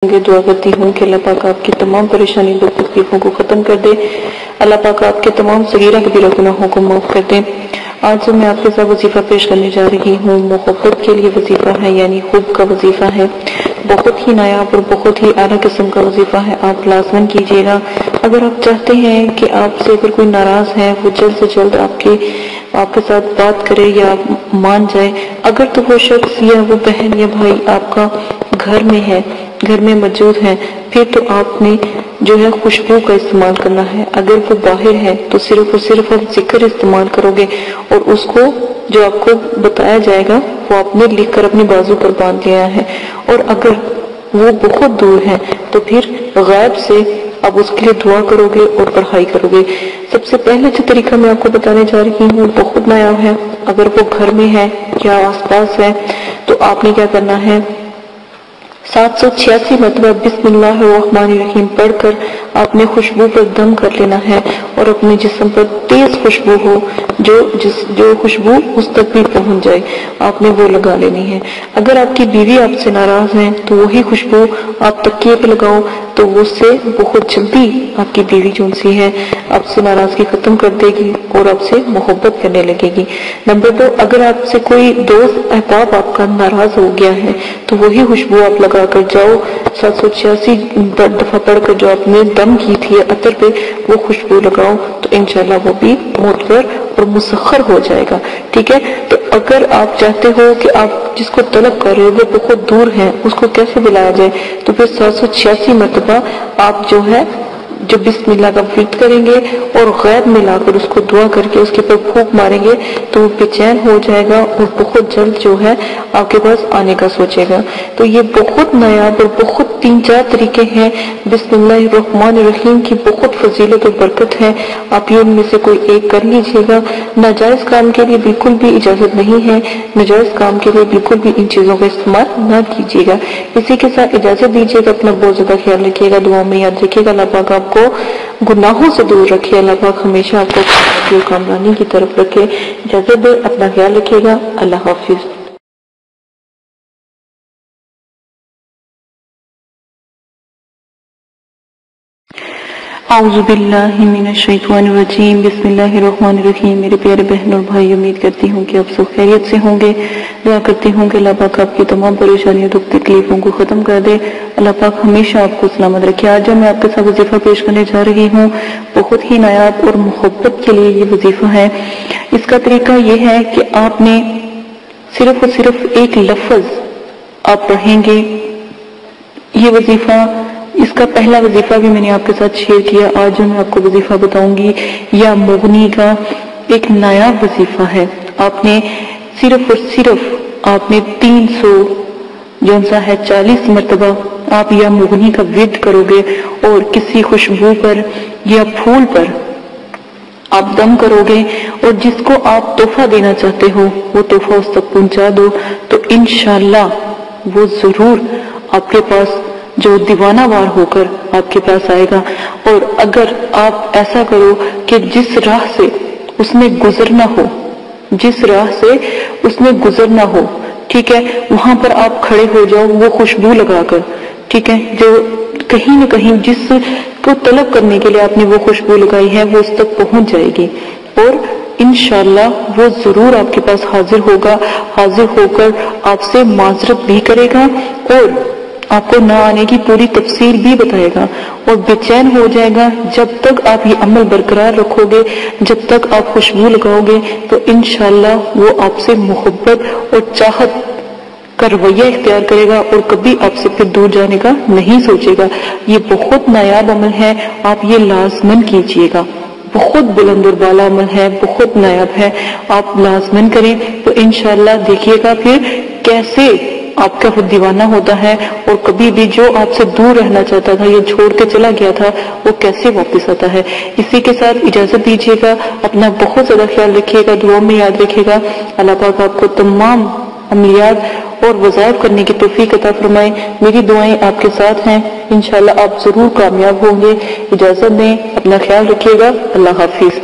دعا کرتی ہوں کہ اللہ پاک آپ کی تمام پریشانی دکھ تکلیفوں کو ختم کر دے. اللہ پاک آپ کے تمام صغیرہ کبیرہ گناہوں کو معاف کر دے. آج جو میں آپ کے ساتھ وظیفہ پیش کرنے جا رہی ہوں محبت کے لیے وظیفہ ہے، یعنی حب کا وظیفہ ہے. بہت ہی نایاب اور بہت ہی اعلیٰ قسم کا وظیفہ ہے. آپ لازماً کیجیے گا. اگر آپ چاہتے ہیں کہ آپ سے اگر کوئی ناراض ہے وہ جلد سے جلد آپ کے ساتھ بات کرے یا مان جائے، اگر تو وہ شخص یا وہ بہن یا بھائی آپ کا گھر میں ہے، گھر میں موجود ہے، پھر تو آپ نے جو ہے خوشبو کا استعمال کرنا ہے. اگر وہ باہر ہے تو صرف اور صرف آپ ذکر استعمال کرو گے اور اس کو جو آپ کو بتایا جائے گا وہ آپ نے لکھ کر اپنی بازو پر باندھ لیا ہے. اور اگر وہ بہت دور ہے تو پھر غیب سے آپ اس کے لیے دعا کرو گے اور پڑھائی کرو گے. سب سے پہلے جو طریقہ میں آپ کو بتانے جا رہی ہوں بہت نایاب ہے. اگر وہ گھر میں ہے یا آس پاس ہے تو آپ نے کیا کرنا ہے، 786 مرتبہ بسم اللہ الرحمن الرحیم پڑھ کر آپ نے خوشبو پر دم کر لینا ہے اور اپنے جسم پر تیز خوشبو ہو، جو خوشبو اس تک بھی پہنچ جائے، آپ نے وہ لگا لینی ہے. اگر آپ کی بیوی آپ سے ناراض ہے تو وہی خوشبو آپ تکیے پہ لگاؤ تو اس سے بہت جلدی آپ کی بیوی جو سی ہے آپ سے ناراضگی ختم کر دے گی اور آپ سے محبت کرنے لگے گی. نمبر 2، اگر آپ سے کوئی دوست احباب آپ کا ناراض ہو گیا ہے تو وہی خوشبو آپ لگا کر جاؤ. 786 دفعہ پڑھ کر جو آپ نے دم کی تھی عطر پہ وہ خوشبو لگاؤ تو انشاءاللہ وہ بھی معتبر اور مسخر ہو جائے گا. ٹھیک ہے، تو اگر آپ چاہتے ہو کہ آپ جس کو طلب کر رہے ہو وہ بہت دور ہے، اس کو کیسے بلایا جائے، تو پھر 786 مرتبہ آپ جو ہے جو بسم اللہ کا ورد کریں گے اور غیب میں لا کر اس کو دعا کر کے اس کے پر پھونک ماریں گے تو وہ بے چین ہو جائے گا اور بہت جلد جو ہے آپ کے پاس آنے کا سوچے گا. تو یہ بہت نایاب اور بہت 3-4 طریقے ہیں. بسم اللہ الرحمن الرحیم کی بہت فضیلت اور برکت ہے. آپ یہ ان میں سے کوئی ایک کر لیجئے گا. ناجائز کام کے لیے بالکل بھی اجازت نہیں ہے، ناجائز کام کے لیے بالکل بھی ان چیزوں کا استعمال نہ کیجیے گا. اسی کے ساتھ اجازت دیجیے گا. اپنا بہت زیادہ خیال رکھیے گا، دعا میں یاد رکھیے گا. اللہ پاک آپ کو گناہوں سے دور رکھے. اللہ پاک ہمیشہ آپ کو کامیابی کی طرف رکھے. اجازت دے، اپنا خیال رکھیے گا. اللہ حافظ. اعوذ باللہ من الشیطان الرجیم. بسم اللہ الرحمن الرحیم. میرے پیارے بہن اور بھائی، امید کرتی ہوں کہ آپ سب خیریت سے ہوں گے. دعا کرتی ہوں کہ اللہ پاک آپ کی تمام پریشانیوں دکھ تکلیفوں کو ختم کر دے. اللہ پاک ہمیشہ آپ کو سلامت رکھے. آج جو میں آپ کے ساتھ وظیفہ پیش کرنے جا رہی ہوں بہت ہی نایاب اور محبت کے لیے یہ وظیفہ ہے. اس کا طریقہ یہ ہے کہ آپ نے صرف اور صرف ایک لفظ آپ پڑھیں گے. یہ وظیفہ، اس کا پہلا وظیفہ بھی میں نے آپ کے ساتھ شیئر کیا. آج جو میں آپ کو وظیفہ بتاؤں گی یا مغنی کا ایک نایاب وظیفہ ہے. آپ نے صرف اور صرف آپ نے 300 جو سا ہے 40 مرتبہ آپ یا مغنی کا ورد کرو گے اور کسی خوشبو پر یا پھول پر آپ دم کرو گے اور جس کو آپ تحفہ دینا چاہتے ہو وہ تحفہ اس تک پہنچا دو تو انشاءاللہ وہ ضرور آپ کے پاس جو دیوانہ وار ہو کر آپ کے پاس آئے گا. اور اگر آپ ایسا کرو کہ جس راہ سے اس نے گزرنا ہو، جس راہ سے اس نے گزرنا ہو، ٹھیک ہے، وہاں پر آپ کھڑے ہو جاؤ وہ خوشبو لگا کر. ٹھیک ہے، جو کہیں نہ کہیں جس کو طلب کرنے کے لیے آپ نے وہ خوشبو لگائی ہے وہ اس تک پہنچ جائے گی اور انشاءاللہ وہ ضرور آپ کے پاس حاضر ہوگا. حاضر ہو کر آپ سے معذرت بھی کرے گا اور آپ کو نہ آنے کی پوری تفصیل بھی بتائے گا اور بے چین ہو جائے گا. جب تک آپ یہ عمل برقرار رکھو گے، جب تک آپ خوشبو لگاؤ گے تو انشاءاللہ وہ آپ سے محبت اور چاہت کا رویہ اختیار کرے گا اور کبھی آپ سے پھر دور جانے کا نہیں سوچے گا. یہ بہت نایاب عمل ہے، آپ یہ لازماً کیجئے گا. بہت بلند اور بالا عمل ہے، بہت نایاب ہے، آپ لازماً کریں تو انشاءاللہ دیکھیے گا پھر کیسے آپ کا خود دیوانہ ہوتا ہے اور کبھی بھی جو آپ سے دور رہنا چاہتا تھا یا چھوڑ کے چلا گیا تھا وہ کیسے واپس آتا ہے. اسی کے ساتھ اجازت دیجیے گا. اپنا بہت زیادہ خیال رکھیے گا، دعا میں یاد رکھیے گا. اللہ پاک آپ کو تمام عملیات اور وظائف کرنے کی توفیق عطا فرمائے. میری دعائیں آپ کے ساتھ ہیں، انشاءاللہ آپ ضرور کامیاب ہوں گے. اجازت دیں، اپنا خیال رکھیے گا. اللہ حافظ.